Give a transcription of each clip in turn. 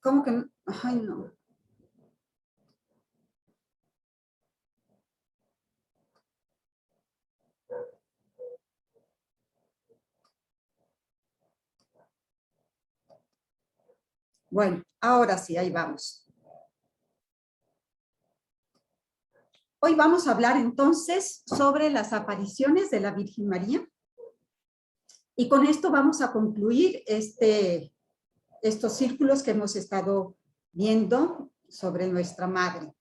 ¿Cómo que no? Ay, no. Bueno, ahora sí, ahí vamos. Hoy vamos a hablar entonces sobre las apariciones de la Virgen María. Y con esto vamos a concluir estos círculos que hemos estado viendo sobre nuestra Madre.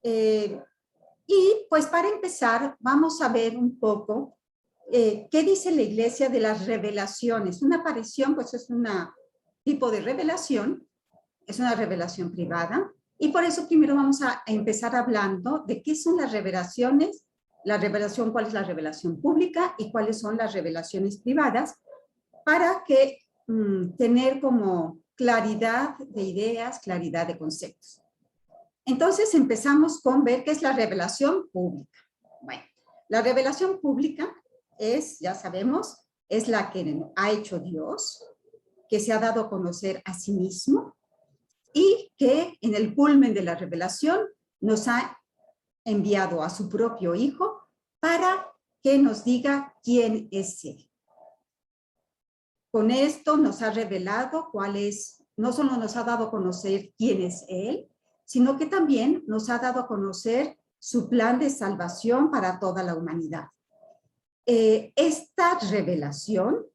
Y pues para empezar, vamos a ver un poco qué dice la Iglesia de las revelaciones. Una aparición pues es un tipo de revelación, es una revelación privada, y por eso primero vamos a empezar hablando de qué son las revelaciones, la revelación, cuál es la revelación pública y cuáles son las revelaciones privadas, para que tener como claridad de ideas, claridad de conceptos. Entonces empezamos con ver qué es la revelación pública. Bueno, la revelación pública es, ya sabemos, es la que ha hecho Dios, que se ha dado a conocer a sí mismo y que en el culmen de la revelación nos ha enviado a su propio Hijo para que nos diga quién es Él. Con esto nos ha revelado cuál es, no solo nos ha dado a conocer quién es Él, sino que también nos ha dado a conocer su plan de salvación para toda la humanidad. Esta revelación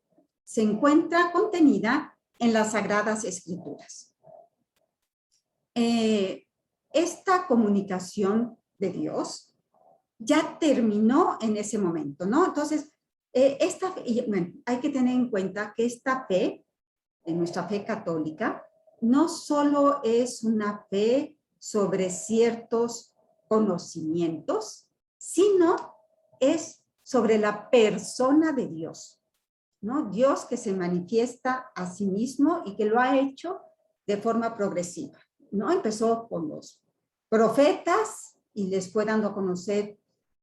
se encuentra contenida en las Sagradas Escrituras. Esta comunicación de Dios ya terminó en ese momento, ¿no? Entonces, bueno, hay que tener en cuenta que esta fe, nuestra fe católica, no solo es una fe sobre ciertos conocimientos, sino es sobre la persona de Dios, ¿no? Dios que se manifiesta a sí mismo y que lo ha hecho de forma progresiva, ¿no? Empezó con los profetas y les fue dando a conocer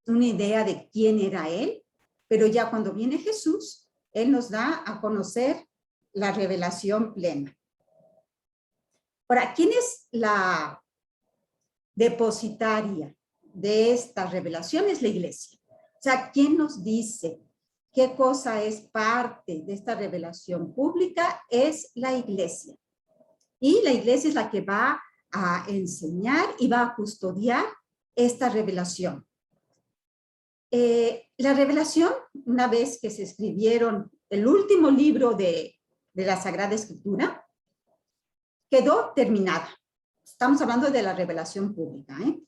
una idea de quién era Él, pero ya cuando viene Jesús, Él nos da a conocer la revelación plena. Ahora, ¿quién es la depositaria de esta revelación? Es la Iglesia. O sea, ¿quién nos dice qué cosa es parte de esta revelación pública? Es la Iglesia. Y la Iglesia es la que va a enseñar y va a custodiar esta revelación. La revelación, una vez que se escribieron el último libro de la Sagrada Escritura, quedó terminada. Estamos hablando de la revelación pública, ¿eh?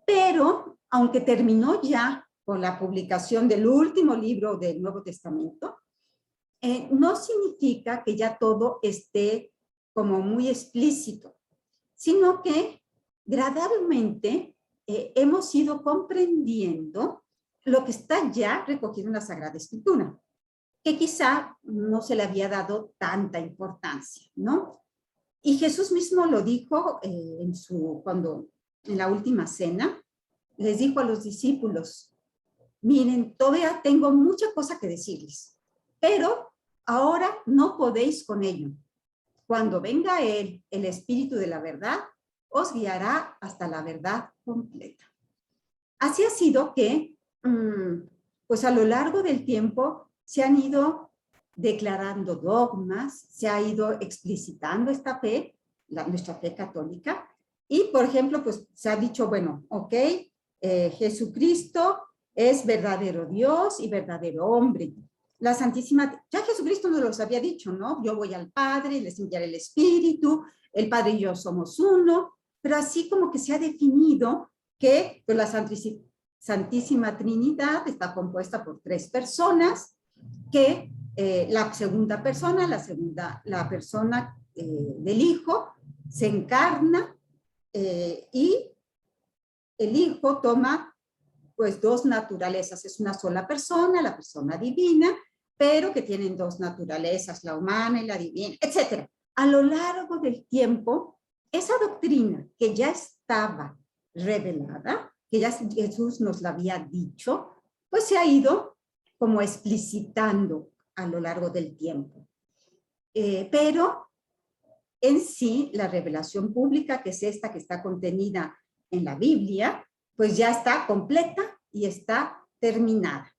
Pero, aunque terminó ya con la publicación del último libro del Nuevo Testamento, no significa que ya todo esté como muy explícito, sino que gradualmente hemos ido comprendiendo lo que está ya recogido en la Sagrada Escritura, que quizá no se le había dado tanta importancia, ¿no? Y Jesús mismo lo dijo en la última cena, les dijo a los discípulos: miren, todavía tengo mucha cosa que decirles, pero ahora no podéis con ello. Cuando venga Él, el Espíritu de la verdad, os guiará hasta la verdad completa. Así ha sido que, pues a lo largo del tiempo, se han ido declarando dogmas, se ha ido explicitando esta fe, nuestra fe católica, y por ejemplo, pues se ha dicho, bueno, ok, Jesucristo es verdadero Dios y verdadero hombre. La Santísima, ya Jesucristo nos los había dicho, ¿no? Yo voy al Padre, les enviaré el Espíritu, el Padre y yo somos uno, pero así como que se ha definido que pues, la Santísima Trinidad está compuesta por 3 personas, que la segunda persona, la persona del Hijo, se encarna y el Hijo toma pues 2 naturalezas, es una sola persona, la persona divina, pero que tienen 2 naturalezas, la humana y la divina, etc. A lo largo del tiempo, esa doctrina que ya estaba revelada, que ya Jesús nos la había dicho, pues se ha ido como explicitando a lo largo del tiempo. Pero en sí la revelación pública, que es esta que está contenida en la Biblia, pues ya está completa y está terminada.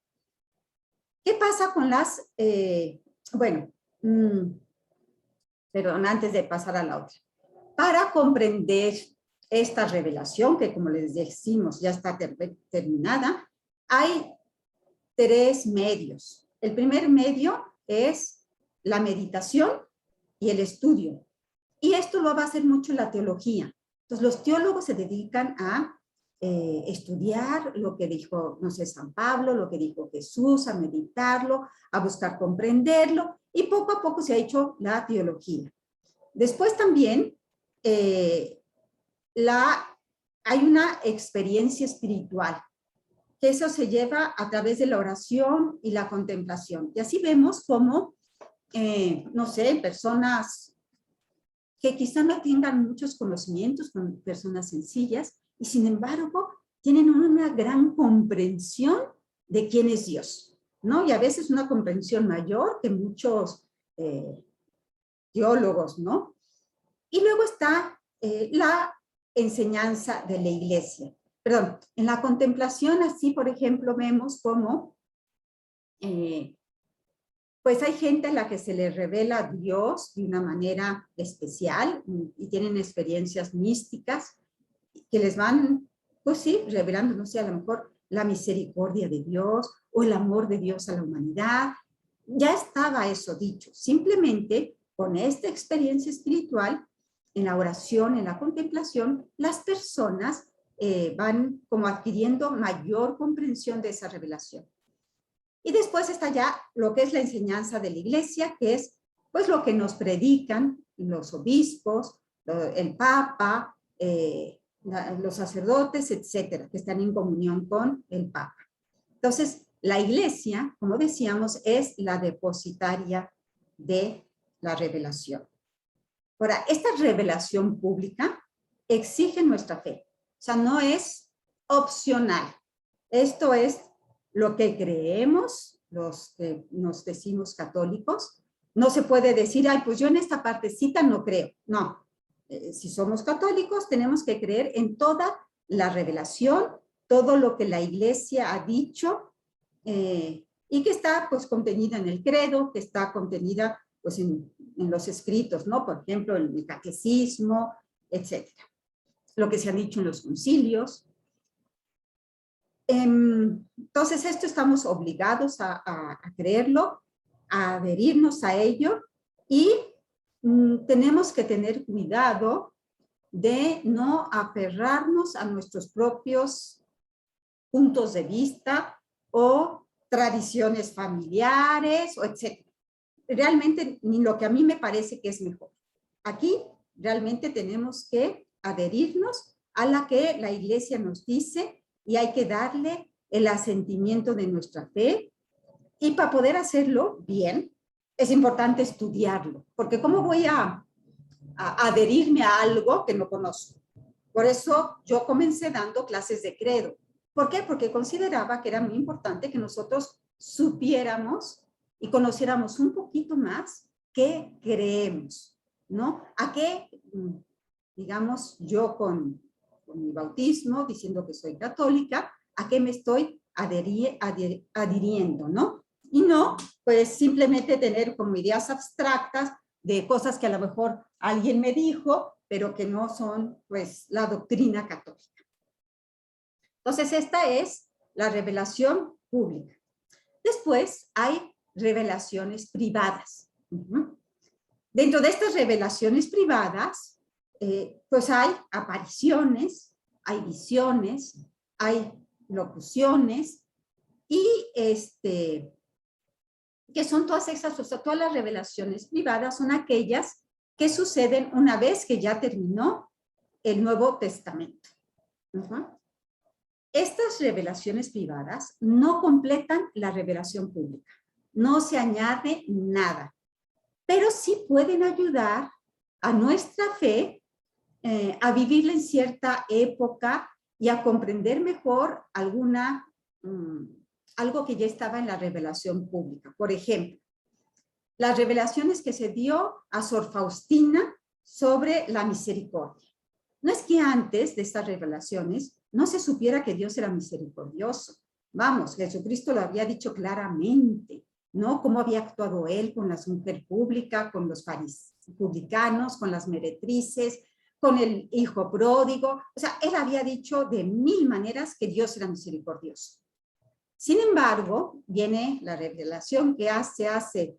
¿Qué pasa con las, bueno, perdón, antes de pasar a la otra? Para comprender esta revelación, que como les decimos ya está terminada, hay 3 medios. El primer medio es la meditación y el estudio. Y esto lo va a hacer mucho la teología. Entonces los teólogos se dedican a estudiar lo que dijo, no sé, San Pablo, lo que dijo Jesús, a meditarlo, a buscar comprenderlo, y poco a poco se ha hecho la teología. Después también hay una experiencia espiritual, que eso se lleva a través de la oración y la contemplación. Y así vemos cómo, no sé, personas que quizá no tengan muchos conocimientos, con personas sencillas, y sin embargo tienen una gran comprensión de quién es Dios, ¿no? Y a veces una comprensión mayor que muchos teólogos, ¿no? Y luego está la enseñanza de la iglesia. Perdón, en la contemplación, así por ejemplo, vemos cómo pues hay gente a la que se le revela a Dios de una manera especial y tienen experiencias místicas que les van, pues sí, revelando, no sé, a lo mejor la misericordia de Dios o el amor de Dios a la humanidad. Ya estaba eso dicho. Simplemente con esta experiencia espiritual, en la oración, en la contemplación, las personas van como adquiriendo mayor comprensión de esa revelación. Y después está ya lo que es la enseñanza de la iglesia, que es pues lo que nos predican los obispos, el papa, los sacerdotes, etcétera, que están en comunión con el papa. Entonces, la iglesia, como decíamos, es la depositaria de la revelación. Ahora, esta revelación pública exige nuestra fe. O sea, no es opcional. Esto es lo que creemos, los que nos decimos católicos. No se puede decir, ay, pues yo en esta partecita no creo. No. Si somos católicos, tenemos que creer en toda la revelación, todo lo que la iglesia ha dicho, y que está pues contenida en el credo, que está contenida pues en los escritos, ¿no? Por ejemplo, en el catecismo, etcétera. Lo que se ha dicho en los concilios. Entonces, esto estamos obligados a creerlo, a adherirnos a ello, y tenemos que tener cuidado de no aferrarnos a nuestros propios puntos de vista o tradiciones familiares, o etcétera. Realmente ni lo que a mí me parece que es mejor. Aquí realmente tenemos que adherirnos a la que la iglesia nos dice, y hay que darle el asentimiento de nuestra fe. Y para poder hacerlo bien, es importante estudiarlo, porque ¿cómo voy a adherirme a algo que no conozco? Por eso yo comencé dando clases de credo. ¿Por qué? Porque consideraba que era muy importante que nosotros supiéramos y conociéramos un poquito más qué creemos, ¿no? A qué, digamos, yo con mi bautismo, diciendo que soy católica, a qué me estoy adhiriendo, ¿no? Y no, pues simplemente tener como ideas abstractas de cosas que a lo mejor alguien me dijo, pero que no son, pues, la doctrina católica. Entonces, esta es la revelación pública. Después hay revelaciones privadas. Dentro de estas revelaciones privadas, pues hay apariciones, hay visiones, hay locuciones, y que son todas esas, o sea, todas las revelaciones privadas son aquellas que suceden una vez que ya terminó el Nuevo Testamento. Estas revelaciones privadas no completan la revelación pública, no se añade nada, pero sí pueden ayudar a nuestra fe a vivirla en cierta época y a comprender mejor algo que ya estaba en la revelación pública. Por ejemplo, las revelaciones que se dio a Sor Faustina sobre la misericordia. No es que antes de estas revelaciones no se supiera que Dios era misericordioso. Vamos, Jesucristo lo había dicho claramente, ¿no? Cómo había actuado él con la mujer pública, con los publicanos, con las meretrices, con el hijo pródigo. O sea, él había dicho de 1000 maneras que Dios era misericordioso. Sin embargo, viene la revelación que se hace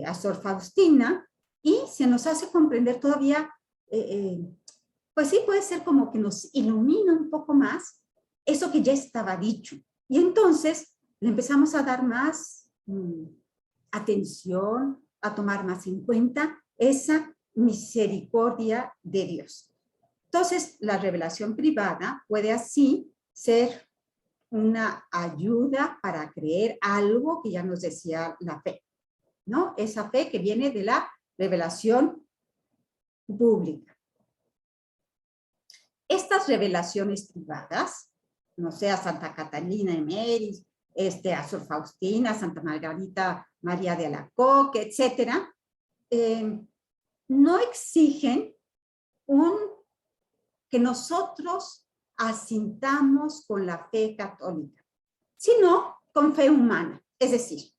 a Sor Faustina y se nos hace comprender todavía, pues sí, puede ser como que nos ilumina un poco más eso que ya estaba dicho. Y entonces le empezamos a dar más atención, a tomar más en cuenta esa misericordia de Dios. Entonces, la revelación privada puede así ser una ayuda para creer algo que ya nos decía la fe, ¿no? Esa fe que viene de la revelación pública. Estas revelaciones privadas, no sé, a Santa Catalina de Meris, a Sor Faustina, a Santa Margarita María de Alacoque, etcétera, no exigen que nosotros asintamos con la fe católica, sino con fe humana. Es decir,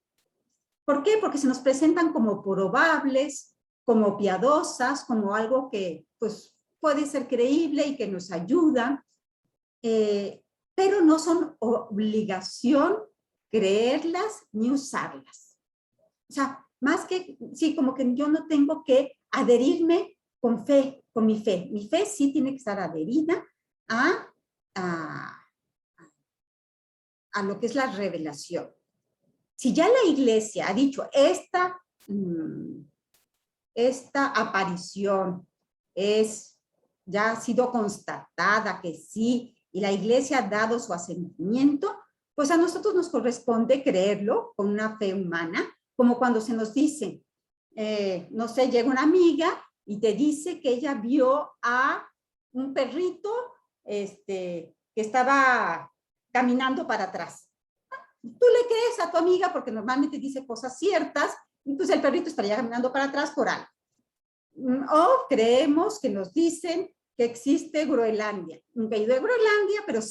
¿por qué? Porque se nos presentan como probables, como piadosas, como algo que pues, puede ser creíble y que nos ayuda, pero no son obligación creerlas ni usarlas. O sea, más que, sí, como que yo no tengo que adherirme con fe, con mi fe. Mi fe sí tiene que estar adherida a lo que es la revelación. Si ya la iglesia ha dicho esta aparición ya ha sido constatada que sí, y la iglesia ha dado su asentimiento, pues a nosotros nos corresponde creerlo con una fe humana, como cuando se nos dice, no sé, llega una amiga y te dice que ella vio a un perrito que estaba caminando para atrás. Tú le crees a tu amiga porque normalmente dice cosas ciertas, y pues el perrito estaría caminando para atrás por algo. O creemos que nos dicen que existe Groenlandia. Nunca he ido a Groenlandia, pero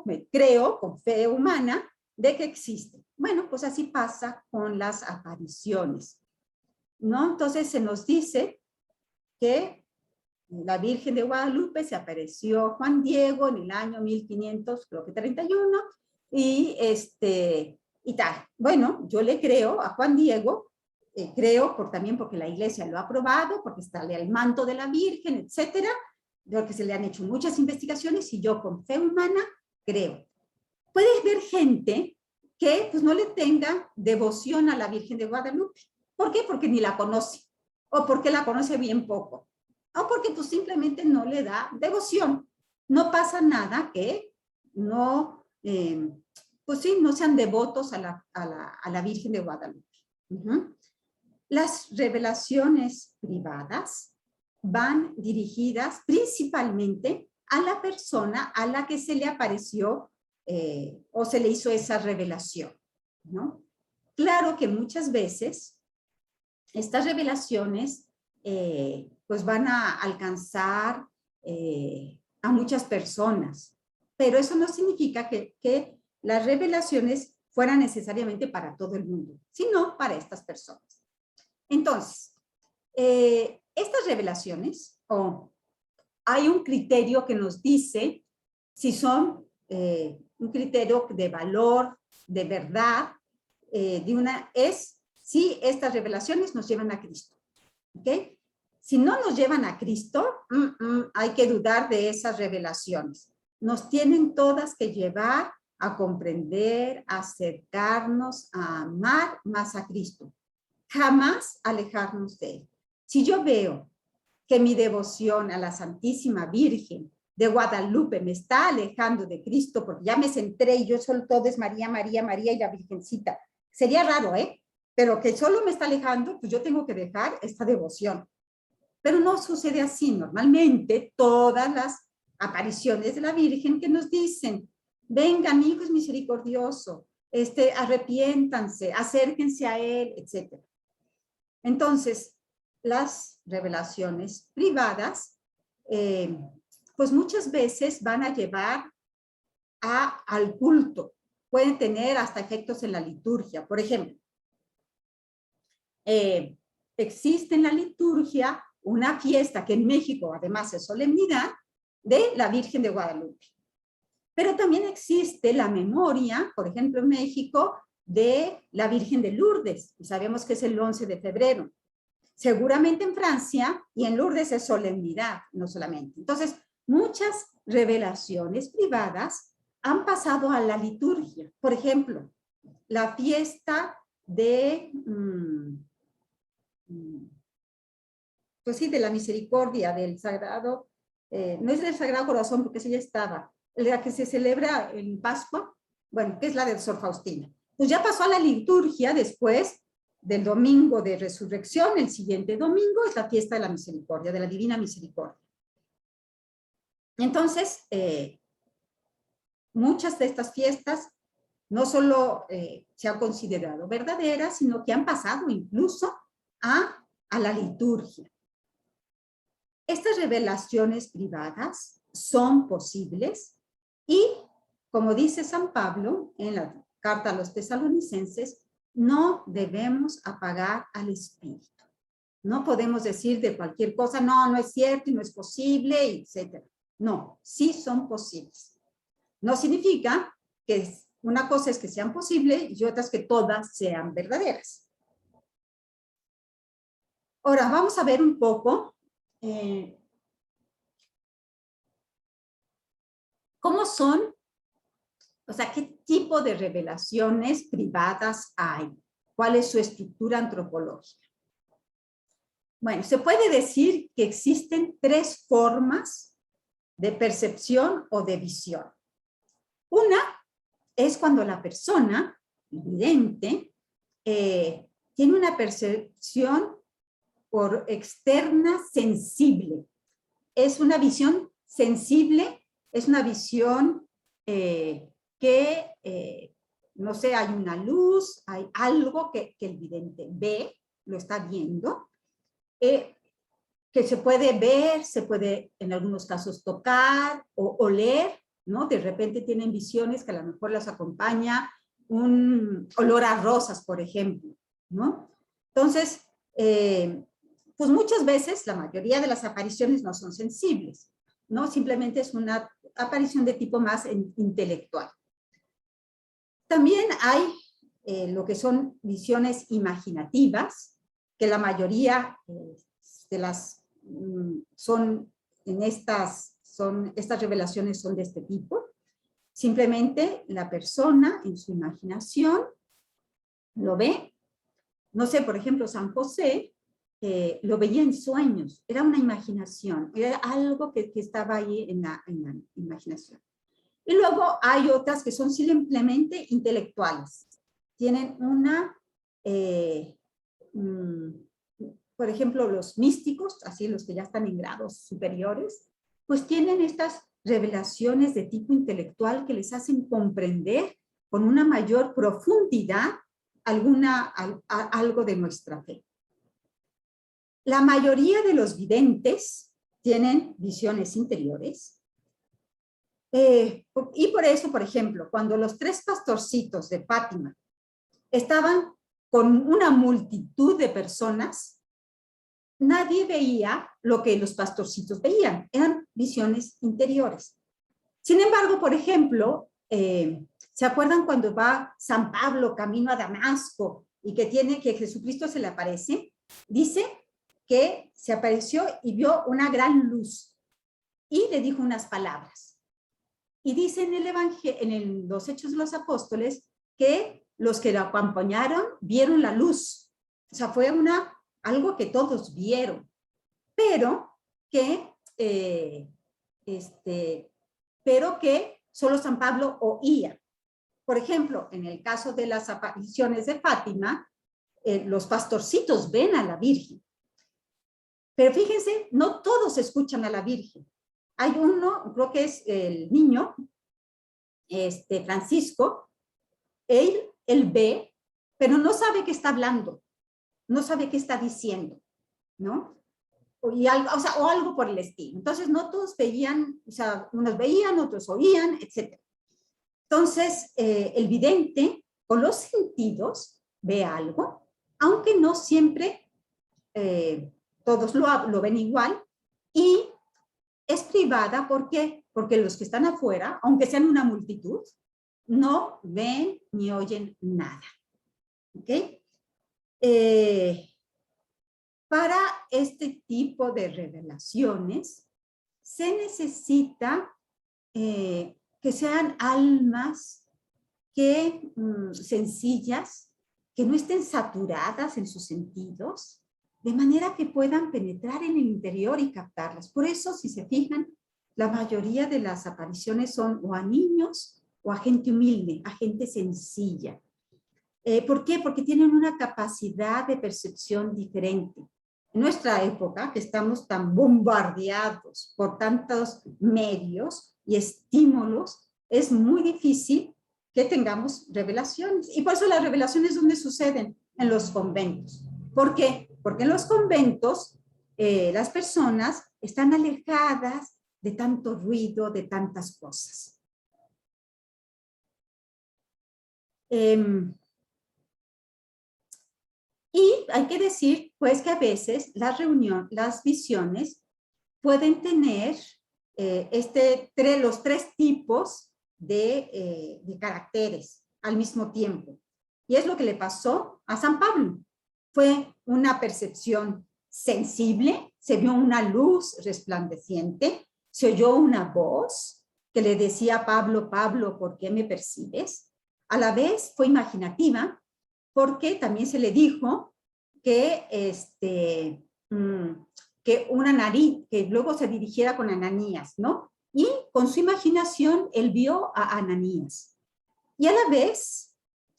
me creo con fe humana de que existe. Bueno, pues así pasa con las apariciones, ¿no? Entonces se nos dice que la Virgen de Guadalupe se apareció a Juan Diego en el año 1531 y tal. Bueno, yo le creo a Juan Diego, creo también porque la iglesia lo ha aprobado, porque está el manto de la Virgen, etcétera, porque se le han hecho muchas investigaciones y yo con fe humana creo. Puede haber gente que pues no le tenga devoción a la Virgen de Guadalupe. ¿Por qué? Porque ni la conoce, o porque la conoce bien poco, o porque pues simplemente no le da devoción. No pasa nada que no, pues sí, no sean devotos a la Virgen de Guadalupe. Las revelaciones privadas van dirigidas principalmente a la persona a la que se le apareció o se le hizo esa revelación, ¿no? Claro que muchas veces estas revelaciones pues van a alcanzar a muchas personas, pero eso no significa que las revelaciones fueran necesariamente para todo el mundo, sino para estas personas. Entonces, estas revelaciones, hay un criterio que nos dice si son un criterio de valor, de verdad, si estas revelaciones nos llevan a Cristo. ¿Okay? Si no nos llevan a Cristo, hay que dudar de esas revelaciones. Nos tienen todas que llevar a comprender, a acercarnos, a amar más a Cristo. Jamás alejarnos de él. Si yo veo que mi devoción a la Santísima Virgen de Guadalupe me está alejando de Cristo, porque ya me centré y yo solo todo es María, María, María y la Virgencita. Sería raro, pero que solo me está alejando, pues yo tengo que dejar esta devoción. Pero no sucede así. Normalmente todas las apariciones de la Virgen que nos dicen, venga, mi hijo es misericordioso, arrepiéntanse, acérquense a él, etc. Entonces, las revelaciones privadas, pues muchas veces van a llevar al culto. Pueden tener hasta efectos en la liturgia. Por ejemplo, existe en la liturgia una fiesta que en México además es solemnidad de la Virgen de Guadalupe. Pero también existe la memoria, por ejemplo en México, de la Virgen de Lourdes. Y sabemos que es el 11 de febrero. Seguramente en Francia y en Lourdes es solemnidad, no solamente. Entonces, muchas revelaciones privadas han pasado a la liturgia. Por ejemplo, la fiesta de, pues sí, de la misericordia, del Sagrado, no es del Sagrado Corazón porque ese ya estaba, la que se celebra en Pascua, bueno, que es la de Sor Faustina. Pues ya pasó a la liturgia después del domingo de resurrección. El siguiente domingo es la fiesta de la misericordia, de la Divina Misericordia. Entonces, muchas de estas fiestas no solo se han considerado verdaderas, sino que han pasado incluso a la liturgia. Estas revelaciones privadas son posibles y, como dice San Pablo en la carta a los tesalonicenses, no debemos apagar al espíritu. No podemos decir de cualquier cosa, no, no es cierto y no es posible, etc. No, sí son posibles. No significa que una cosa es que sean posibles y otra es que todas sean verdaderas. Ahora, vamos a ver un poco cómo son, o sea, qué tipo de revelaciones privadas hay, cuál es su estructura antropológica. Bueno, se puede decir que existen tres formas de percepción o de visión. Una es cuando la persona, el vidente, tiene una percepción por externa sensible. Es una visión sensible, es una visión no sé, hay una luz, hay algo que el vidente ve, lo está viendo, que se puede ver, se puede en algunos casos tocar o oler, ¿no? De repente tienen visiones que a lo mejor las acompaña un olor a rosas, por ejemplo, ¿no? Entonces, pues muchas veces, la mayoría de las apariciones no son sensibles, ¿no? Simplemente es una aparición de tipo más intelectual. También hay lo que son visiones imaginativas, que la mayoría de las estas revelaciones son de este tipo. Simplemente la persona en su imaginación lo ve. No sé, por ejemplo, San José lo veía en sueños, era una imaginación, era algo que estaba ahí en la imaginación. Y luego hay otras que son simplemente intelectuales. Tienen por ejemplo, los místicos, así los que ya están en grados superiores, pues tienen estas revelaciones de tipo intelectual que les hacen comprender con una mayor profundidad algo de nuestra fe. La mayoría de los videntes tienen visiones interiores. Y por eso, por ejemplo, cuando los 3 pastorcitos de Fátima estaban con una multitud de personas, nadie veía lo que los pastorcitos veían, eran visiones interiores. Sin embargo, por ejemplo, ¿se acuerdan cuando va San Pablo camino a Damasco y que Jesucristo se le aparece? Dice que se apareció y vio una gran luz y le dijo unas palabras. Y dice en el Evangelio, en los Hechos de los Apóstoles, que los que lo acompañaron vieron la luz. O sea, fue algo que todos vieron, pero que solo San Pablo oía. Por ejemplo, en el caso de las apariciones de Fátima, los pastorcitos ven a la Virgen. Pero fíjense, no todos escuchan a la Virgen. Hay uno, creo que es el niño, Francisco, él ve, pero no sabe qué está hablando, no sabe qué está diciendo. ¿no? O sea, o algo por el estilo. Entonces, no todos veían, o sea, unos veían, otros oían, etc. Entonces, el vidente, con los sentidos, ve algo, aunque no siempre todos lo ven igual, y es privada, ¿por qué? Porque los que están afuera, aunque sean una multitud, no ven ni oyen nada. ¿Ok? Para este tipo de revelaciones, se necesita que sean almas sencillas, que no estén saturadas en sus sentidos, de manera que puedan penetrar en el interior y captarlas. Por eso, si se fijan, la mayoría de las apariciones son o a niños o a gente humilde, a gente sencilla. ¿Por qué? Porque tienen una capacidad de percepción diferente. En nuestra época, que estamos tan bombardeados por tantos medios y estímulos, es muy difícil que tengamos revelaciones. Y por eso las revelaciones, ¿dónde suceden? En los conventos. ¿Por qué? Porque en los conventos las personas están alejadas de tanto ruido, de tantas cosas. Y hay que decir, pues, que a veces las visiones pueden tener los tres tipos de caracteres al mismo tiempo. Y es lo que le pasó a San Pablo. Fue una percepción sensible, se vio una luz resplandeciente, se oyó una voz que le decía a Pablo, Pablo, ¿por qué me percibes? A la vez fue imaginativa, porque también se le dijo que, que una nariz, que luego se dirigiera con Ananías, ¿no? Y con su imaginación él vio a Ananías. Y a la vez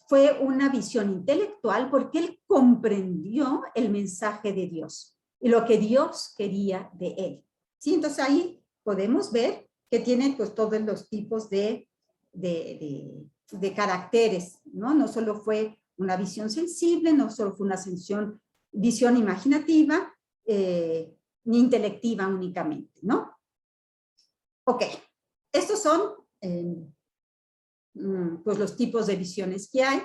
fue una visión intelectual porque él comprendió el mensaje de Dios y lo que Dios quería de él. ¿Sí? Entonces ahí podemos ver que tiene pues todos los tipos de caracteres, ¿no? No solo fue una visión sensible, no solo fue una visión imaginativa, ni intelectiva únicamente, ¿no? Ok, estos son pues los tipos de visiones que hay.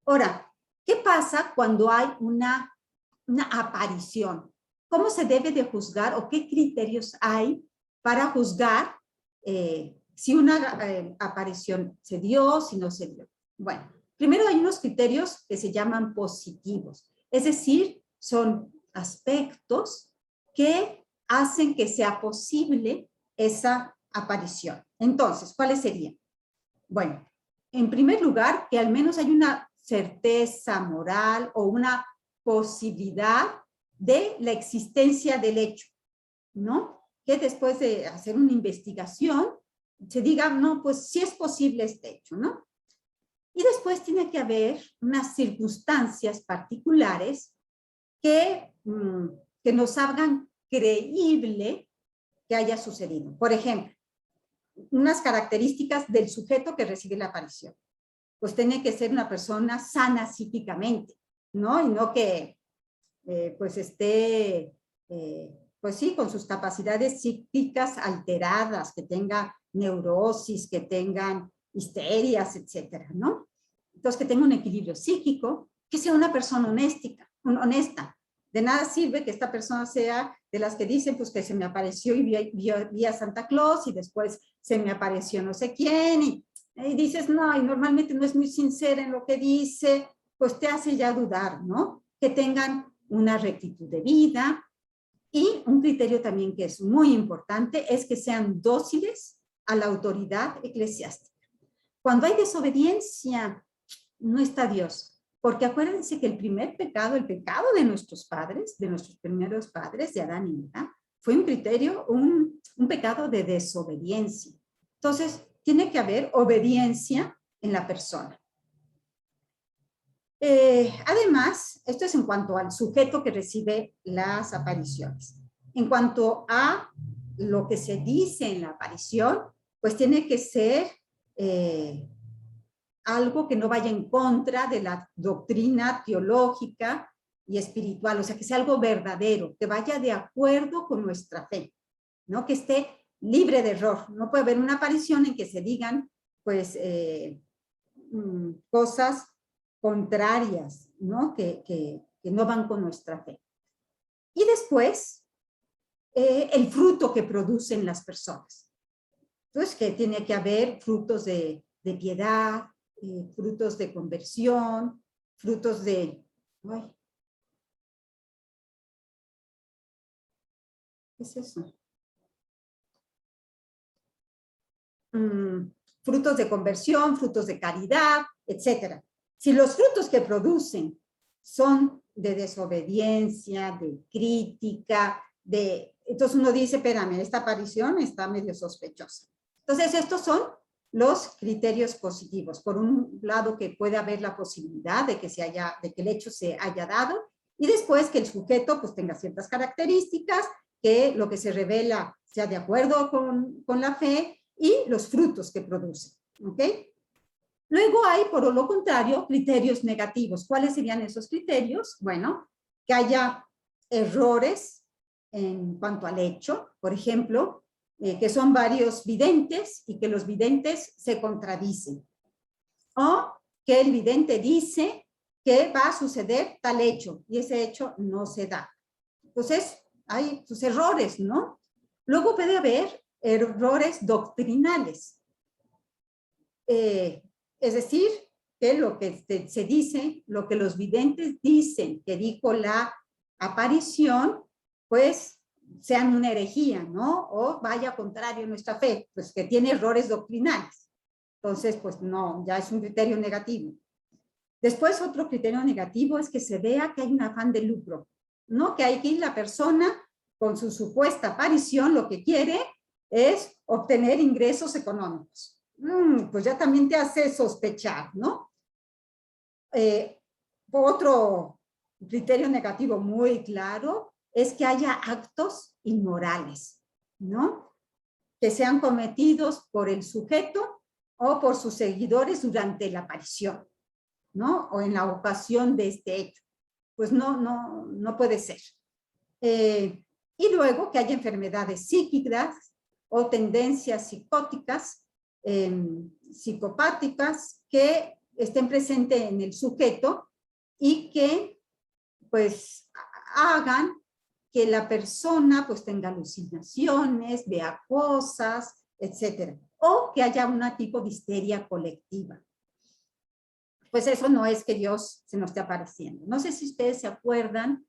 Ahora, ¿qué pasa cuando hay una aparición? ¿Cómo se debe de juzgar o qué criterios hay para juzgar si una aparición se dio, si no se dio? Bueno, primero hay unos criterios que se llaman positivos, es decir, son aspectos que hacen que sea posible esa aparición. Entonces, ¿cuáles serían? Bueno, en primer lugar, que al menos hay una certeza moral o una posibilidad de la existencia del hecho, ¿no? Que después de hacer una investigación se diga, no, pues sí es posible este hecho, ¿no? Y después tiene que haber unas circunstancias particulares que nos hagan creíble que haya sucedido. Por ejemplo, unas características del sujeto que recibe la aparición. Pues tiene que ser una persona sana psíquicamente, ¿no? Y no que pues esté, pues sí, con sus capacidades psíquicas alteradas, que tenga neurosis, que tengan histerias, etcétera, ¿no? Entonces, que tenga un equilibrio psíquico, que sea una persona honesta. De nada sirve que esta persona sea de las que dicen, pues que se me apareció y vi a Santa Claus y después se me apareció no sé quién y dices, no, y normalmente no es muy sincera en lo que dice, pues te hace ya dudar, ¿no? Que tengan una rectitud de vida y un criterio también que es muy importante es que sean dóciles a la autoridad eclesiástica. Cuando hay desobediencia, no está Dios. Porque acuérdense que el primer pecado, el pecado de nuestros padres, de nuestros primeros padres, de Adán y Eva, fue un criterio, un pecado de desobediencia. Entonces, tiene que haber obediencia en la persona. Además, esto es en cuanto al sujeto que recibe las apariciones. En cuanto a lo que se dice en la aparición, pues tiene que ser algo que no vaya en contra de la doctrina teológica y espiritual, o sea, que sea algo verdadero, que vaya de acuerdo con nuestra fe, ¿no? Que esté libre de error. No puede haber una aparición en que se digan, pues, cosas contrarias, ¿no? Que no van con nuestra fe. Y después, el fruto que producen las personas. Entonces, que tiene que haber frutos de piedad, frutos de conversión, frutos de... Ay, ¿qué es eso? Frutos de conversión, frutos de caridad, etcétera. Si los frutos que producen son de desobediencia, de crítica, entonces uno dice, espérame, esta aparición está medio sospechosa. Entonces, estos son los criterios positivos. Por un lado, que puede haber la posibilidad de que el hecho se haya dado, y después que el sujeto pues tenga ciertas características, que lo que se revela sea de acuerdo con la fe, y los frutos que produce, ¿ok? Luego hay, por lo contrario, criterios negativos. ¿Cuáles serían esos criterios? Bueno, que haya errores en cuanto al hecho, por ejemplo, que son varios videntes y que los videntes se contradicen. O que el vidente dice que va a suceder tal hecho y ese hecho no se da. Entonces, hay sus errores, ¿no? Luego puede haber errores doctrinales. Es decir, que lo que se dice, lo que los videntes dicen que dijo la aparición, pues sean una herejía, ¿no? O vaya contrario a nuestra fe, pues que tiene errores doctrinales. Entonces, pues no, ya es un criterio negativo. Después, otro criterio negativo es que se vea que hay un afán de lucro, ¿no? Que aquí la persona, con su supuesta aparición, lo que quiere es obtener ingresos económicos. Pues ya también te hace sospechar, ¿no? Otro criterio negativo muy claro es que haya actos inmorales, ¿no? Que sean cometidos por el sujeto o por sus seguidores durante la aparición, ¿no? O en la ocasión de este hecho. Pues no puede ser. Y luego que haya enfermedades psíquicas o tendencias psicóticas, psicopáticas, que estén presentes en el sujeto y que pues hagan que la persona pues tenga alucinaciones, vea cosas, etcétera. O que haya un tipo de histeria colectiva. Pues eso no es que Dios se nos esté apareciendo. No sé si ustedes se acuerdan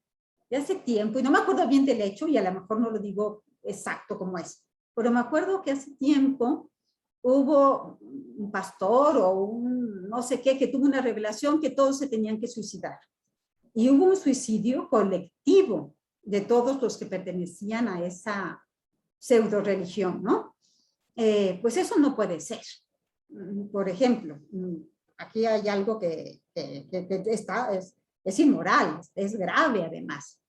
de hace tiempo, y no me acuerdo bien del hecho, y a lo mejor no lo digo exacto como es, pero me acuerdo que hace tiempo hubo un pastor o un no sé qué, que tuvo una revelación que todos se tenían que suicidar. Y hubo un suicidio colectivo de todos los que pertenecían a esa pseudo religión, ¿no? Pues eso no puede ser. Por ejemplo, aquí hay algo que es inmoral, es grave además.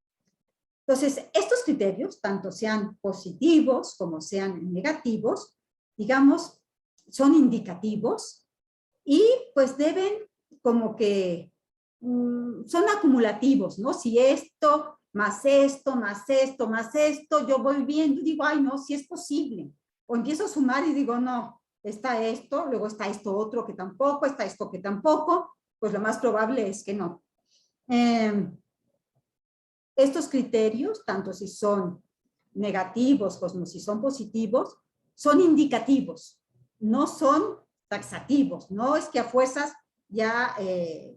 Entonces, estos criterios, tanto sean positivos como sean negativos, digamos, son indicativos y pues deben como que son acumulativos, ¿no? Si esto, más esto, más esto, más esto, yo voy viendo y digo, ay, no, sí es posible. O empiezo a sumar y digo, no, está esto, luego está esto otro que tampoco, está esto que tampoco, pues lo más probable es que no. Estos criterios, tanto si son negativos como si son positivos, son indicativos, no son taxativos, no es que a fuerzas ya,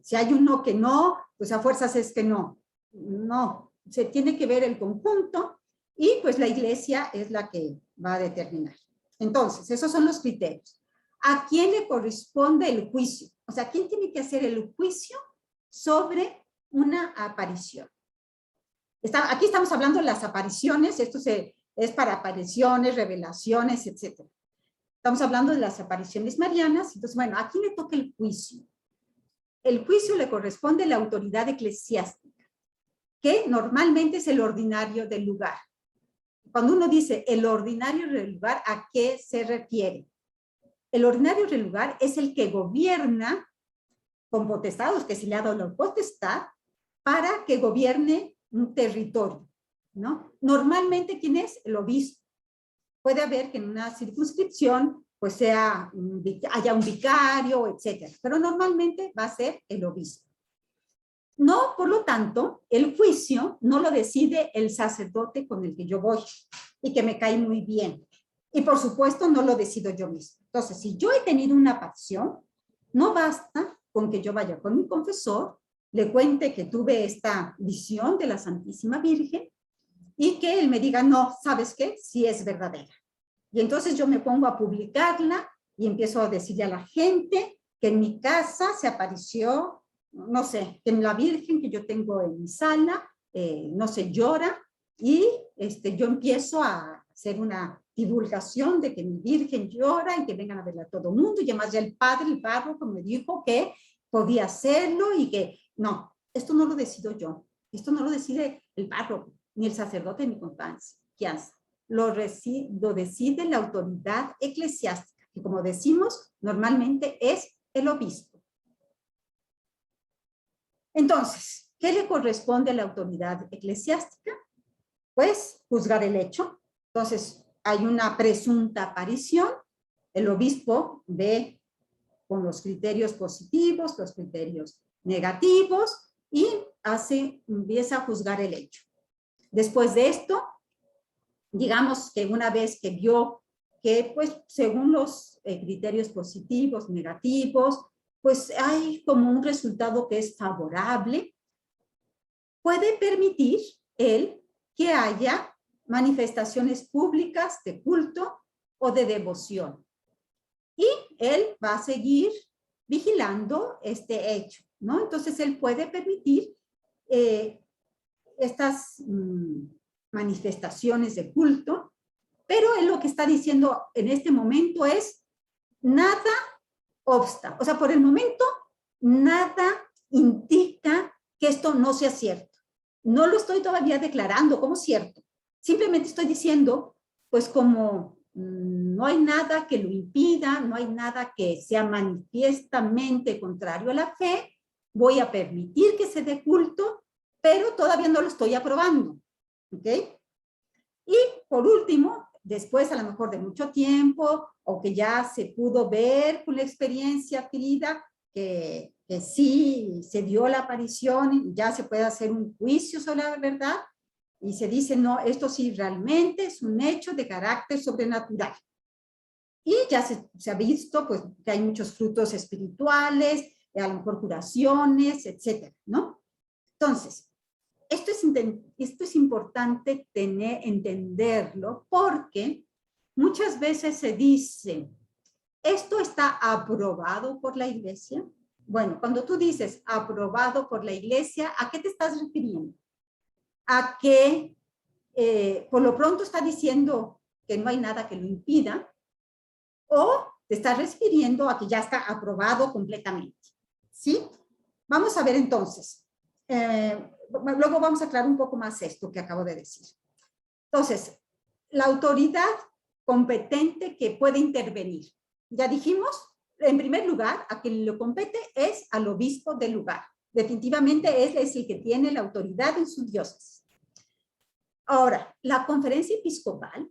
si hay uno que no, pues a fuerzas es que no. No, se tiene que ver el conjunto y pues la iglesia es la que va a determinar. Entonces, esos son los criterios. ¿A quién le corresponde el juicio? O sea, ¿quién tiene que hacer el juicio sobre una aparición? Aquí estamos hablando de las apariciones, esto es para apariciones, revelaciones, etc. Estamos hablando de las apariciones marianas, entonces, bueno, ¿a quién le toca el juicio? El juicio le corresponde a la autoridad eclesiástica, que normalmente es el ordinario del lugar. Cuando uno dice el ordinario del lugar, ¿a qué se refiere? El ordinario del lugar es el que gobierna con potestados, que se le ha dado la potestad, para que gobierne un territorio, ¿no? Normalmente, ¿quién es? El obispo. Puede haber que en una circunscripción pues haya un vicario, etcétera, pero normalmente va a ser el obispo. No, por lo tanto, el juicio no lo decide el sacerdote con el que yo voy y que me cae muy bien. Y por supuesto no lo decido yo mismo. Entonces, si yo he tenido una pasión, no basta con que yo vaya con mi confesor, le cuente que tuve esta visión de la Santísima Virgen y que él me diga, no, ¿sabes qué? Sí es verdadera. Y entonces yo me pongo a publicarla y empiezo a decirle a la gente que en mi casa se apareció, no sé, que en la Virgen que yo tengo en mi sala, no sé, llora, y yo empiezo a hacer una divulgación de que mi Virgen llora y que vengan a verla a todo el mundo, y además ya el párroco me dijo que podía hacerlo y que, no, esto no lo decido yo, esto no lo decide el párroco, ni el sacerdote de mi confianza. Lo decide la autoridad eclesiástica, que como decimos, normalmente es el obispo. Entonces, ¿qué le corresponde a la autoridad eclesiástica? Pues juzgar el hecho. Entonces, hay una presunta aparición, el obispo ve con los criterios positivos, los criterios negativos, y empieza a juzgar el hecho. Después de esto, digamos que una vez que vio que, pues, según los criterios positivos, negativos, pues hay como un resultado que es favorable, puede permitir él que haya manifestaciones públicas de culto o de devoción. Y él va a seguir vigilando este hecho, ¿no? Entonces él puede permitir estas manifestaciones de culto, pero él lo que está diciendo en este momento es nada obsta. O sea, por el momento, nada indica que esto no sea cierto. No lo estoy todavía declarando como cierto. Simplemente estoy diciendo, pues como no hay nada que lo impida, no hay nada que sea manifiestamente contrario a la fe, voy a permitir que se dé culto, pero todavía no lo estoy aprobando. ¿Ok? Y por último, después a lo mejor de mucho tiempo, o que ya se pudo ver con la experiencia adquirida, que sí se dio la aparición y ya se puede hacer un juicio sobre la verdad, y se dice, no, esto sí realmente es un hecho de carácter sobrenatural. Y ya se ha visto pues, que hay muchos frutos espirituales, a lo mejor curaciones, etcétera, ¿no? Entonces, esto es importante entenderlo, porque muchas veces se dice, ¿esto está aprobado por la iglesia? Bueno, cuando tú dices aprobado por la iglesia, ¿a qué te estás refiriendo? A que por lo pronto está diciendo que no hay nada que lo impida, o te estás refiriendo a que ya está aprobado completamente, ¿sí? Vamos a ver entonces. Luego vamos a aclarar un poco más esto que acabo de decir. Entonces, la autoridad competente que puede intervenir. Ya dijimos, en primer lugar, a quien le compete es al obispo del lugar. Definitivamente él es el que tiene la autoridad en su diócesis. Ahora, la conferencia episcopal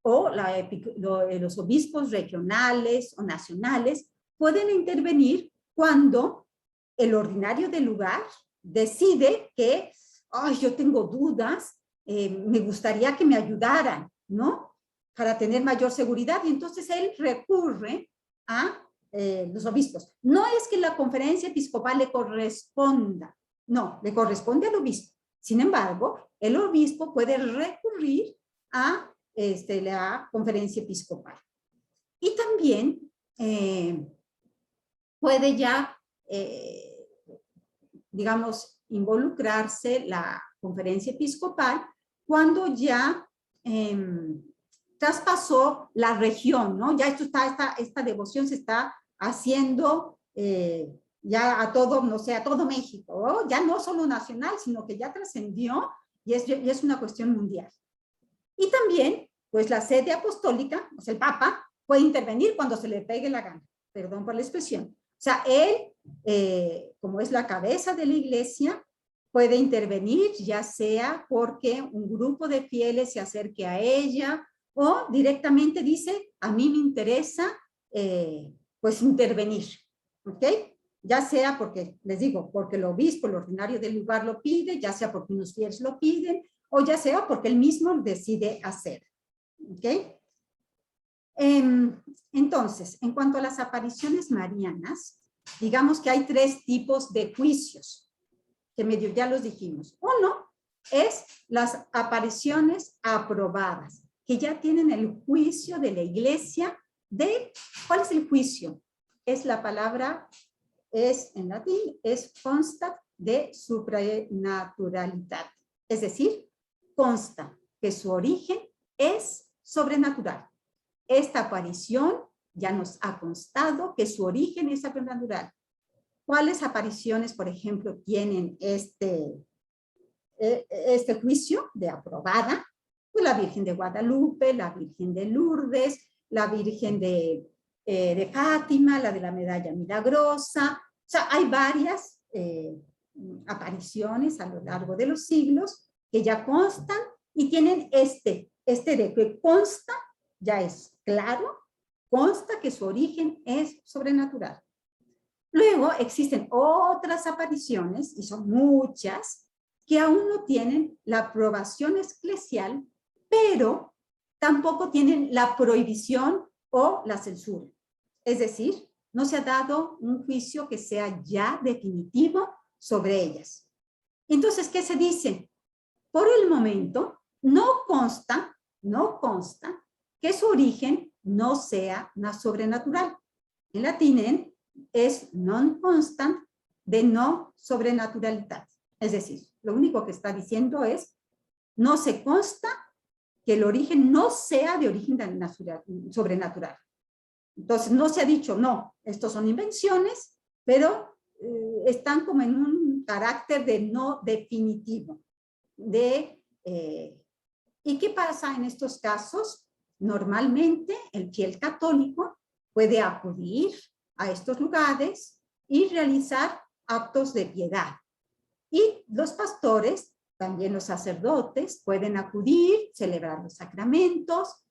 o los obispos regionales o nacionales pueden intervenir cuando el ordinario del lugar decide que, ay, yo tengo dudas, me gustaría que me ayudaran, ¿no? Para tener mayor seguridad, y entonces él recurre a los obispos. No es que la conferencia episcopal le corresponda, no, le corresponde al obispo. Sin embargo, el obispo puede recurrir a la conferencia episcopal. Y también puede ya, digamos, involucrarse la conferencia episcopal cuando ya traspasó la región, ¿no? Ya esta devoción se está haciendo ya a todo, no sé, a todo México, ¿no? Ya no solo nacional, sino que ya trascendió y es una cuestión mundial. Y también, pues la sede apostólica, o sea, el Papa, puede intervenir cuando se le pegue la gana, perdón por la expresión. O sea, él, como es la cabeza de la iglesia, puede intervenir, ya sea porque un grupo de fieles se acerque a ella o directamente dice, a mí me interesa pues intervenir, ¿ok? Ya sea porque, les digo, porque el obispo, el ordinario del lugar lo pide, ya sea porque unos fieles lo piden, o ya sea porque él mismo decide hacer, ¿ok? Entonces, en cuanto a las apariciones marianas, digamos que hay 3 tipos de juicios, que medio ya los dijimos. Uno es las apariciones aprobadas, que ya tienen el juicio de la iglesia de, ¿cuál es el juicio? Es la palabra, es en latín, es constat de supranaturalidad. Es decir, consta que su origen es sobrenatural. Esta aparición ya nos ha constado que su origen es sobrenatural. ¿Cuáles apariciones, por ejemplo, tienen este juicio de aprobada? Pues la Virgen de Guadalupe, la Virgen de Lourdes, la Virgen de Fátima, la de la Medalla Milagrosa. O sea, hay varias apariciones a lo largo de los siglos que ya constan y tienen de que consta, ya es claro, consta que su origen es sobrenatural. Luego existen otras apariciones, y son muchas, que aún no tienen la aprobación eclesial, pero tampoco tienen la prohibición o la censura. Es decir, no se ha dado un juicio que sea ya definitivo sobre ellas. Entonces, ¿qué se dice? Por el momento, no consta que su origen no sea sobrenatural. En latín es non constant de no sobrenaturalidad. Es decir, lo único que está diciendo es, no se consta que el origen no sea de origen sobrenatural. Entonces, no se ha dicho, no, estos son invenciones, pero están como en un carácter de no definitivo. ¿Y qué pasa en estos casos? Normalmente, el fiel católico puede acudir a estos lugares y realizar actos de piedad. Y los pastores, también los sacerdotes, pueden acudir, celebrar los sacramentos,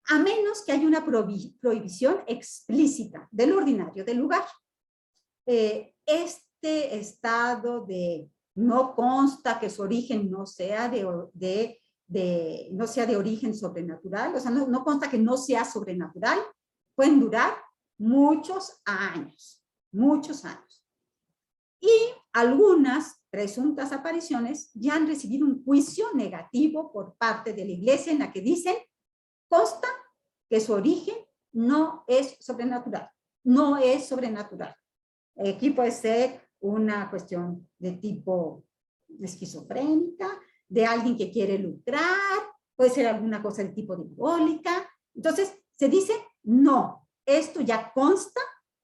a menos que haya una prohibición explícita del ordinario del lugar. Este estado de no consta que su origen no sea no sea de origen sobrenatural, o sea, no consta que no sea sobrenatural, pueden durar muchos años. Y algunas presuntas apariciones ya han recibido un juicio negativo por parte de la iglesia en la que dicen, consta que su origen no es sobrenatural, no es sobrenatural. Aquí puede ser una cuestión de tipo esquizofrénica, de alguien que quiere lucrar, puede ser alguna cosa de tipo diabólica. Entonces, se dice, no, esto ya consta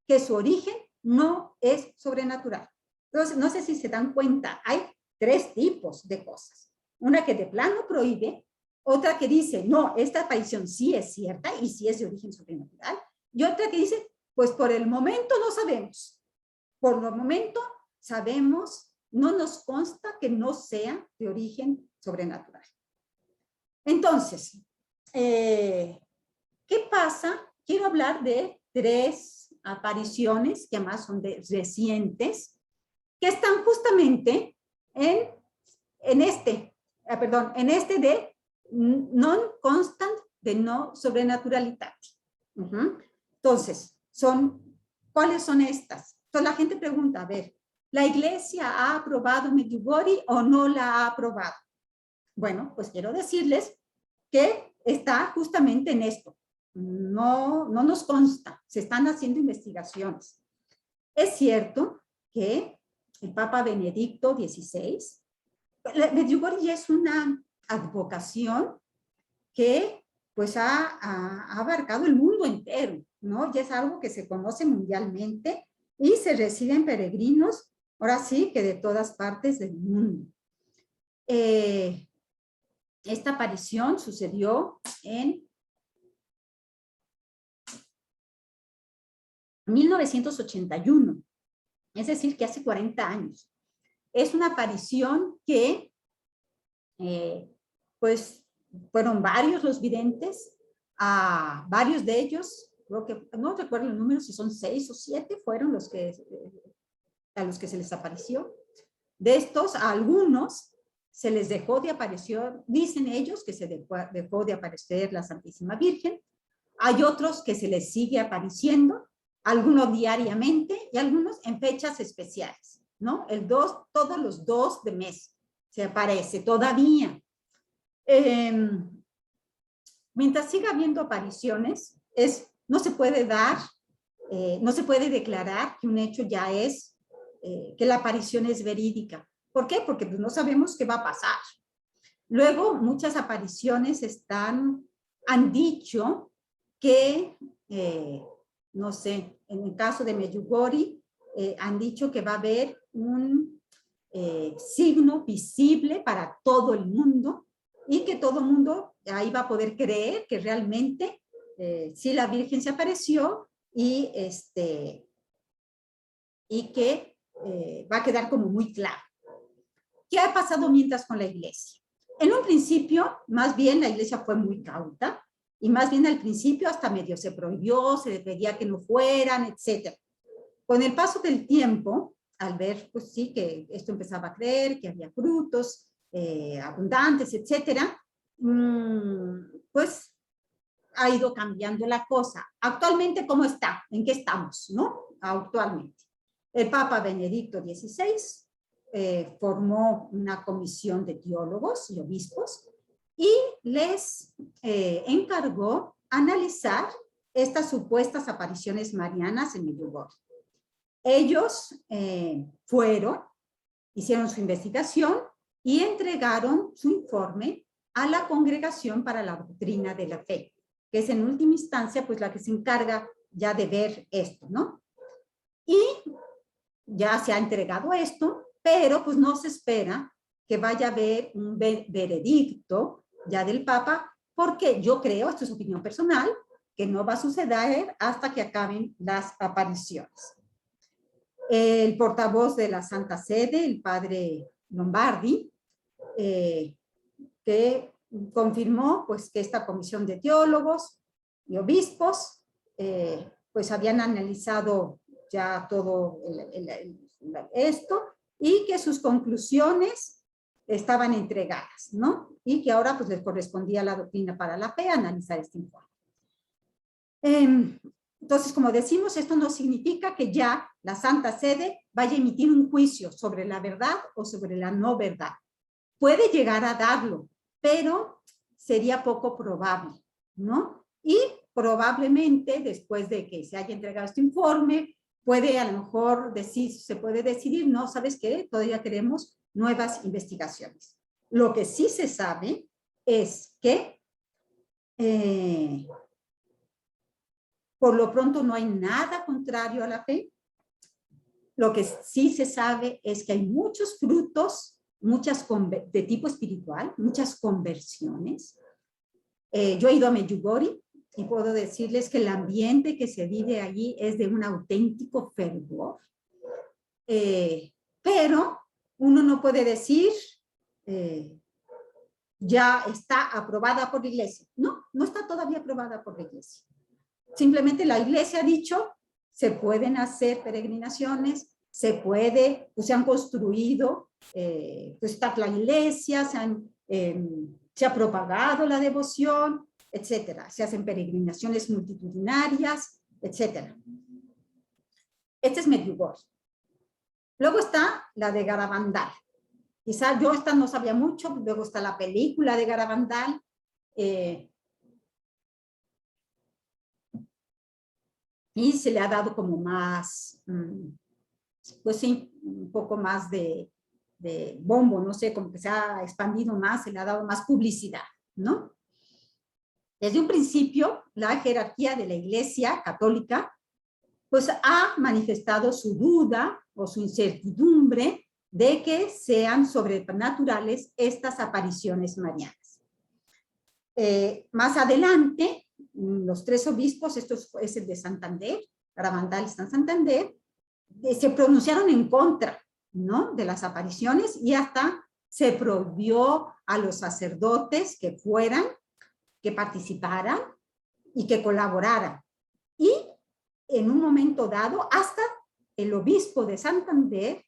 que su origen no es sobrenatural. Entonces, no sé si se dan cuenta, hay 3 tipos de cosas. Una que de plano prohíbe, otra que dice, no, esta aparición sí es cierta y sí es de origen sobrenatural, y otra que dice, pues por el momento no sabemos. Por el momento sabemos, no nos consta que no sea de origen sobrenatural. Entonces, ¿qué pasa? Quiero hablar de 3 apariciones, que además son recientes, que están justamente en este de non constant de no sobrenaturalidad. Entonces, ¿cuáles son estas? Entonces la gente pregunta, a ver, ¿la iglesia ha aprobado Medjugorje o no la ha aprobado? Bueno, pues quiero decirles que está justamente en esto. No nos consta, se están haciendo investigaciones. Es cierto que el Papa Benedicto XVI, Medjugorje es una advocación que pues ha abarcado el mundo entero, ¿no? Ya es algo que se conoce mundialmente y se reciben peregrinos, ahora sí, que de todas partes del mundo. Esta aparición sucedió en 1981, es decir, que hace 40 años. es una aparición que, pues, fueron varios los videntes, varios de ellos, creo que, no recuerdo el número, si son 6 o 7, fueron los que, a los que se les apareció. De estos, a algunos se les dejó de aparecer, dicen ellos que se dejó de aparecer la Santísima Virgen. Hay otros que se les sigue apareciendo, algunos diariamente y algunos en fechas especiales, ¿no? Todos los 2 de mes se aparece todavía. Mientras siga habiendo apariciones, no se puede no se puede declarar que un hecho ya es, que la aparición es verídica. ¿Por qué? Porque pues, no sabemos qué va a pasar. Luego, muchas apariciones han dicho que, no sé, en el caso de Medjugorje, han dicho que va a haber un signo visible para todo el mundo y que todo el mundo ahí va a poder creer que realmente sí la Virgen se apareció y que va a quedar como muy claro. ¿Qué ha pasado mientras con la iglesia? En un principio, más bien la iglesia fue muy cauta y más bien al principio hasta medio se prohibió, se le pedía que no fueran, etc. Con el paso del tiempo, al ver, pues sí, que esto empezaba a creer, que había frutos abundantes, etc., pues ha ido cambiando la cosa. Actualmente, ¿cómo está? ¿En qué estamos, no? Actualmente. El Papa Benedicto XVI formó una comisión de teólogos y obispos y les encargó analizar estas supuestas apariciones marianas en Medjugorje. Ellos hicieron su investigación y entregaron su informe a la Congregación para la Doctrina de la Fe, que es en última instancia pues la que se encarga ya de ver esto, ¿no? Y ya se ha entregado esto, pero pues no se espera que vaya a haber un veredicto ya del Papa, porque yo creo, esto es opinión personal, que no va a suceder hasta que acaben las apariciones. El portavoz de la Santa Sede, el padre Lombardi, que confirmó pues que esta comisión de teólogos y obispos pues habían analizado ya todo esto y que sus conclusiones estaban entregadas, ¿no? Y que ahora pues les correspondía a la Doctrina para la Fe analizar este informe. Entonces, como decimos, esto no significa que ya la Santa Sede vaya a emitir un juicio sobre la verdad o sobre la no verdad. Puede llegar a darlo, pero sería poco probable, ¿no? Y probablemente después de que se haya entregado este informe, puede a lo mejor se puede decidir, no, ¿sabes qué? Todavía queremos nuevas investigaciones. Lo que sí se sabe es que por lo pronto no hay nada contrario a la fe. Lo que sí se sabe es que hay muchos frutos, de tipo espiritual, muchas conversiones. Yo he ido a Medjugorje y puedo decirles que el ambiente que se vive allí es de un auténtico fervor. Pero uno no puede decir, ya está aprobada por la iglesia. No, no está todavía aprobada por la iglesia. Simplemente la iglesia ha dicho, se pueden hacer peregrinaciones, se han construido, pues está la iglesia, se ha propagado la devoción, etcétera. Se hacen peregrinaciones multitudinarias, etcétera. Este es Medjugorje. Luego está la de Garabandal. Quizás yo esta no sabía mucho, luego está la película de Garabandal, y se le ha dado como más, pues sí, un poco más de bombo, no sé, como que se ha expandido más, se le ha dado más publicidad, ¿no? Desde un principio, la jerarquía de la Iglesia Católica, pues ha manifestado su duda o su incertidumbre de que sean sobrenaturales estas apariciones marianas. Más adelante, los 3 obispos, esto es el de Santander, Garabandal está en Santander, se pronunciaron en contra ¿no? De las apariciones, y hasta se prohibió a los sacerdotes que fueran, que participaran y que colaboraran. Y en un momento dado, hasta el obispo de Santander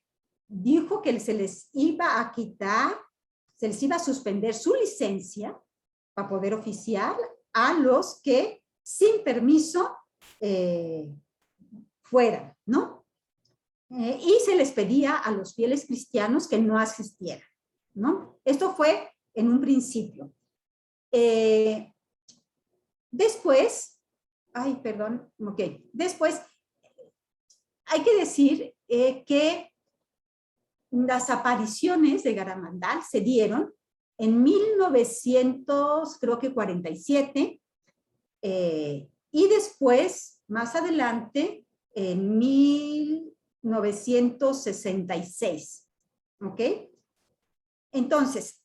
dijo que se les iba a quitar, se les iba a suspender su licencia para poder oficiar a los que sin permiso fueran, ¿no? Y se les pedía a los fieles cristianos que no asistieran, ¿no? Esto fue en un principio. Después, después hay que decir que las apariciones de Garabandal se dieron en 1947, y después, más adelante, en 1966, ¿ok? Entonces,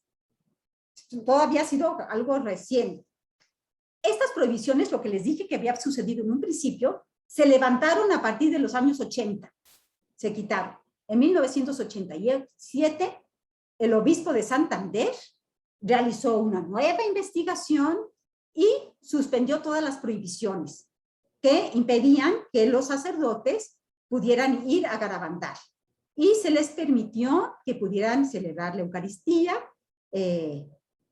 todavía ha sido algo reciente. Estas prohibiciones, lo que les dije que había sucedido en un principio, se levantaron a partir de los años 80, se quitaron. En 1987, el obispo de Santander realizó una nueva investigación y suspendió todas las prohibiciones que impedían que los sacerdotes pudieran ir a Garabandal. Y se les permitió que pudieran celebrar la Eucaristía,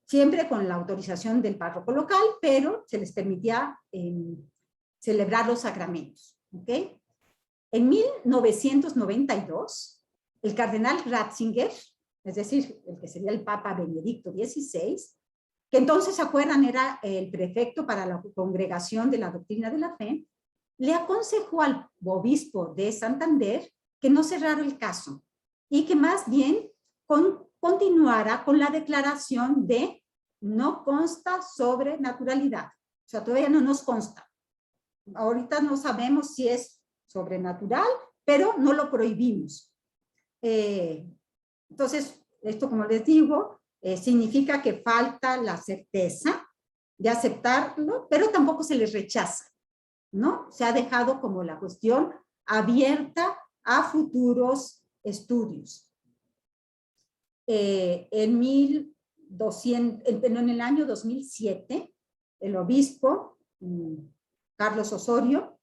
siempre con la autorización del párroco local, pero se les permitía celebrar los sacramentos. ¿Okay? En 1992, el cardenal Ratzinger, es decir, el que sería el Papa Benedicto XVI, que entonces, ¿se acuerdan? Era el prefecto para la Congregación de la Doctrina de la Fe, le aconsejó al obispo de Santander que no cerrara el caso y que más bien continuara con la declaración de no consta sobrenaturalidad. O sea, todavía no nos consta. Ahorita no sabemos si es sobrenatural, pero no lo prohibimos. Entonces, esto, como les digo, significa que falta la certeza de aceptarlo, pero tampoco se les rechaza, ¿no? Se ha dejado como la cuestión abierta a futuros estudios. En el año 2007, el obispo Carlos Osorio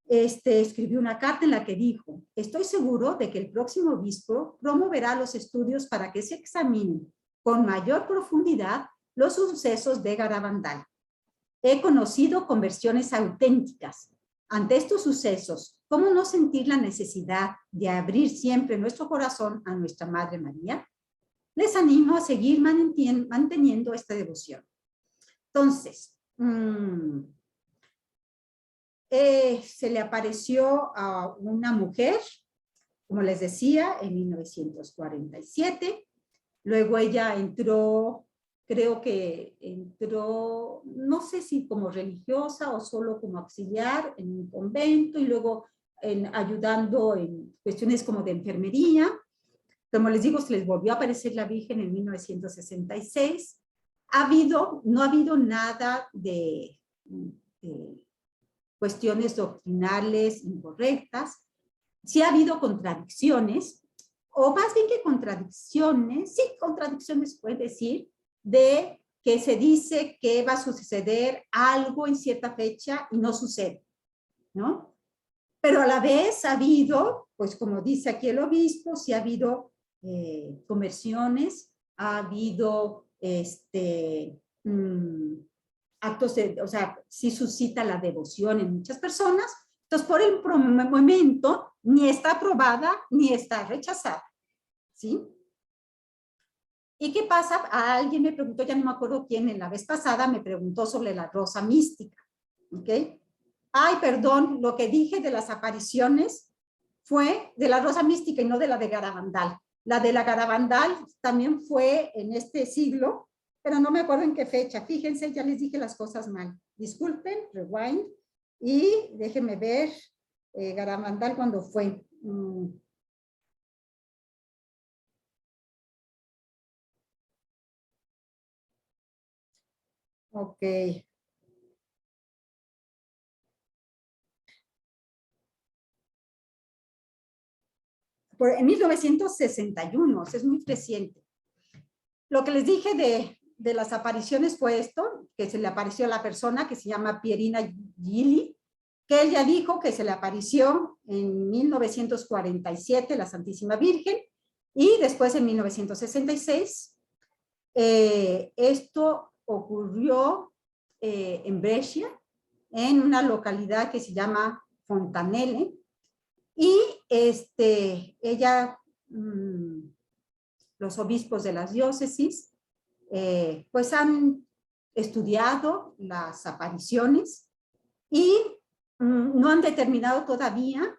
escribió una carta en la que dijo: estoy seguro de que el próximo obispo promoverá los estudios para que se examinen con mayor profundidad los sucesos de Garabandal. He conocido conversiones auténticas. Ante estos sucesos, ¿cómo no sentir la necesidad de abrir siempre nuestro corazón a nuestra Madre María? Les animo a seguir manteniendo esta devoción. Entonces, se le apareció a una mujer, como les decía, en 1947. Luego ella entró, creo que entró, no sé si como religiosa o solo como auxiliar en un convento, y luego ayudando en cuestiones como de enfermería. Como les digo, se les volvió a aparecer la Virgen en 1966. No ha habido nada de cuestiones doctrinales incorrectas. Sí ha habido contradicciones, o más bien que contradicciones, sí, contradicciones puede decir, de que se dice que va a suceder algo en cierta fecha y no sucede, ¿no? Pero a la vez ha habido, pues como dice aquí el obispo, sí ha habido conversiones, ha habido actos de, o sea, sí suscita la devoción en muchas personas. Entonces, por el momento, ni está aprobada ni está rechazada, ¿sí? ¿Y qué pasa? Alguien me preguntó, ya no me acuerdo quién, en la vez pasada me preguntó sobre la rosa mística, ¿ok? Ay, perdón, lo que dije de las apariciones fue de la rosa mística y no de la de Garabandal. La de la Garabandal también fue en este siglo, pero no me acuerdo en qué fecha. Fíjense, ya les dije las cosas mal. Disculpen, rewind, y déjenme ver Garabandal cuando fue. Ok. en 1961, es muy reciente. Lo que les dije de las apariciones fue esto, que se le apareció a la persona que se llama Pierina Gili, que él ya dijo que se le apareció en 1947 la Santísima Virgen, y después en 1966. Esto ocurrió en Brescia, en una localidad que se llama Fontanelle, y ella, los obispos de las diócesis, pues han estudiado las apariciones y no han determinado todavía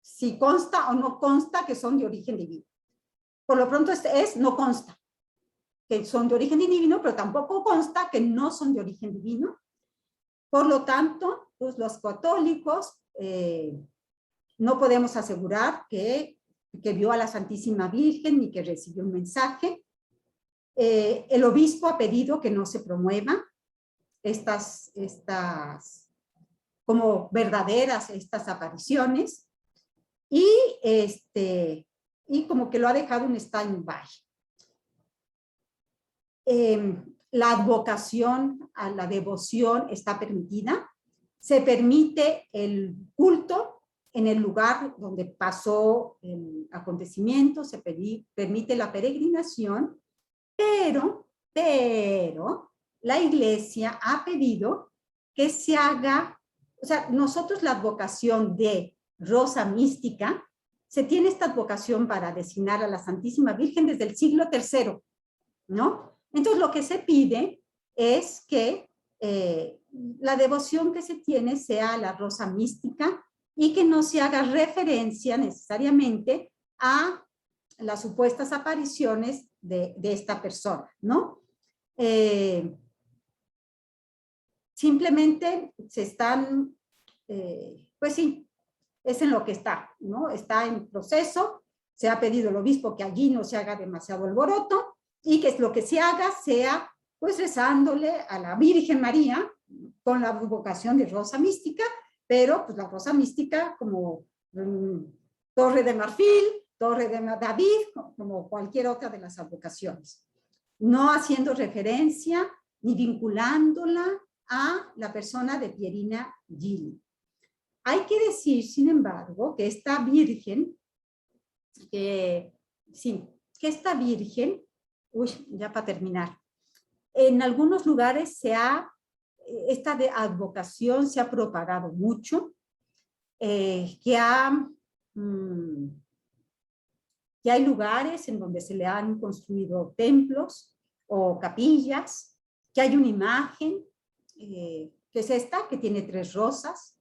si consta o no consta que son de origen divino. Por lo pronto no consta que son de origen divino, pero tampoco consta que no son de origen divino. Por lo tanto, pues los católicos no podemos asegurar que vio a la Santísima Virgen ni que recibió un mensaje. El obispo ha pedido que no se promuevan estas como verdaderas estas apariciones, y como que lo ha dejado un stand-by. La advocación a la devoción está permitida. Se permite el culto en el lugar donde pasó el acontecimiento, se permite la peregrinación, pero la Iglesia ha pedido que se haga, o sea, nosotros la advocación de rosa mística, se tiene esta advocación para designar a la Santísima Virgen desde el siglo III, ¿no? Entonces lo que se pide es que la devoción que se tiene sea a la rosa mística y que no se haga referencia necesariamente a las supuestas apariciones de esta persona, ¿no? Simplemente se están, pues sí, es en lo que está, ¿no? Está en proceso, se ha pedido al obispo que allí no se haga demasiado alboroto, y que lo que se haga sea, pues, rezándole a la Virgen María con la vocación de rosa mística, pero pues la rosa mística como Torre de Marfil, Torre de David, como cualquier otra de las advocaciones, no haciendo referencia ni vinculándola a la persona de Pierina Gili. Hay que decir, sin embargo, que esta Virgen, ya para terminar, en algunos lugares esta advocación se ha propagado mucho, que hay lugares en donde se le han construido templos o capillas, que hay una imagen, que es esta, que tiene 3 rosas,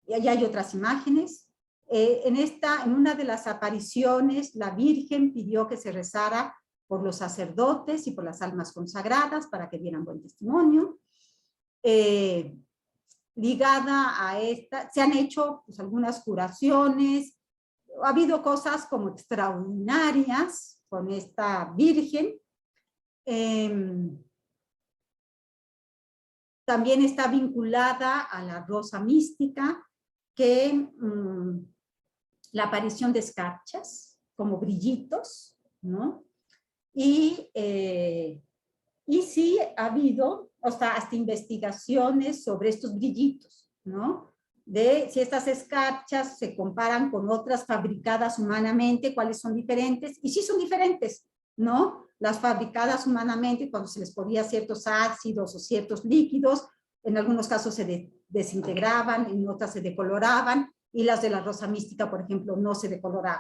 y allá hay otras imágenes. En una de las apariciones, la Virgen pidió que se rezara por los sacerdotes y por las almas consagradas para que dieran buen testimonio. Ligada a esta, se han hecho pues, algunas curaciones, ha habido cosas como extraordinarias con esta Virgen. También está vinculada a la rosa mística, que la aparición de escarchas, como brillitos, ¿no? Y sí ha habido hasta investigaciones sobre estos brillitos, ¿no? De si estas escarchas se comparan con otras fabricadas humanamente, cuáles son diferentes, y sí son diferentes, ¿no? Las fabricadas humanamente, cuando se les ponía ciertos ácidos o ciertos líquidos, en algunos casos se desintegraban, en otras se decoloraban, y las de la rosa mística, por ejemplo, no se decoloraban.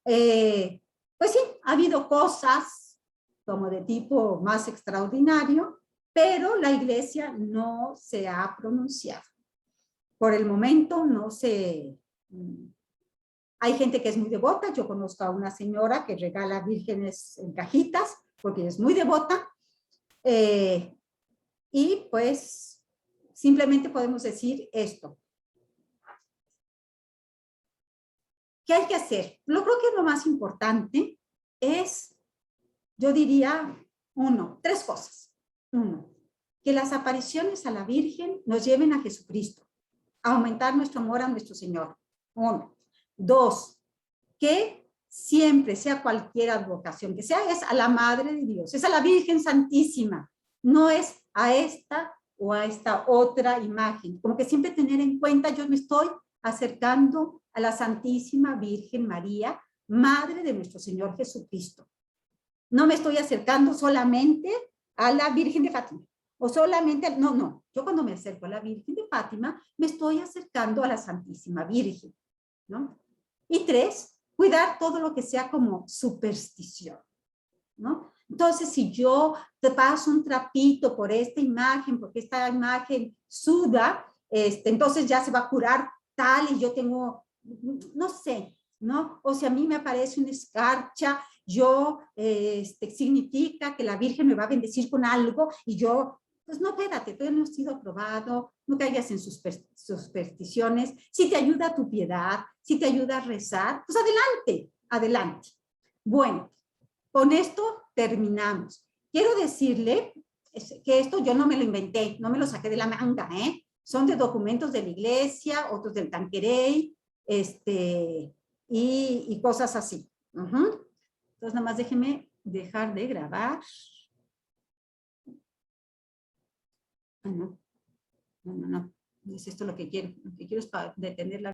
Pues sí, ha habido cosas como de tipo más extraordinario, pero la Iglesia no se ha pronunciado. Por el momento no se... Hay gente que es muy devota, yo conozco a una señora que regala vírgenes en cajitas, porque es muy devota, y pues simplemente podemos decir esto. ¿Qué hay que hacer? Yo creo que lo más importante es, yo diría, 3 cosas. 1, que las apariciones a la Virgen nos lleven a Jesucristo, a aumentar nuestro amor a nuestro Señor. 1. 2, que siempre, sea cualquier advocación que sea, es a la Madre de Dios, es a la Virgen Santísima, no es a esta o a esta otra imagen. Como que siempre tener en cuenta, yo me estoy acercando a la Santísima Virgen María, Madre de nuestro Señor Jesucristo. No me estoy acercando solamente a la Virgen de Fátima, o solamente, no. Yo cuando me acerco a la Virgen de Fátima, me estoy acercando a la Santísima Virgen, ¿no? Y 3, cuidar todo lo que sea como superstición, ¿no? Entonces, si yo te paso un trapito por esta imagen, porque esta imagen suda, entonces ya se va a curar tal y yo tengo, no sé, ¿no? O si a mí me aparece una escarcha, yo, significa que la Virgen me va a bendecir con algo y yo, pues no, espérate, todavía no ha sido aprobado, no caigas en supersticiones. Si te ayuda tu piedad, si te ayuda a rezar, pues adelante, adelante. Bueno, con esto terminamos. Quiero decirle que esto yo no me lo inventé, no me lo saqué de la manga, ¿eh? Son de documentos de la iglesia, otros del Tanqueray, y cosas así. Entonces, nada más déjenme dejar de grabar. No es esto lo que quiero. Lo que quiero es para detener la